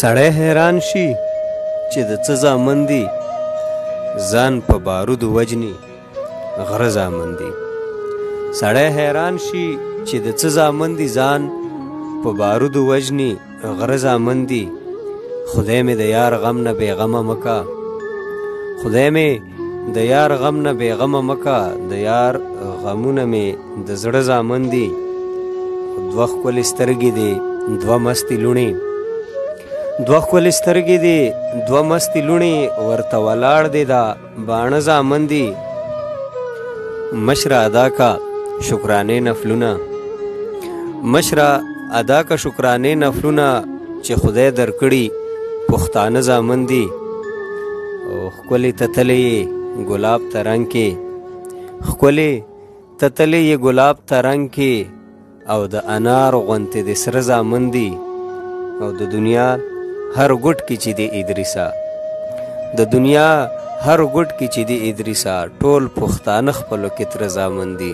سړی حیران شي چې د څه زامن دي ځان په بارودو وجني غره زامن دي. سړی حیران شي چې د څه زامن دي ځان په بارودو وجني غره زامن دي. خدای مې د یار غم نه بېغمه مکه، خدای مې د یار غم نه بېغمه مکه، د یار غمونه مې د زړه زامن دي. دوه ښکلې سترګې دي دوه مستې لوڼې، دوه ښکلې سترګې دي دوه مستې لوڼې، ورته ولاړ دي دا باڼه زامن دي. مشره ادا کا شکرانې نفلونه، مشره ادا کا شکرانې نفلونه، چې خدای درکړي پښتانه زامن دي. او ښکلې تتلې یې ګلاب ته رنګ کې، ښکلې تتلې یې ګلاب ته رنګ کې، او د انار غونتې د سره زامن دي. او د دنیا هر ګوټ کې چې دی ادریسا، د دنیا هر ګوټ کې چې دی ادریسا، ټول پښتانه خپلو کې تر زامن دي.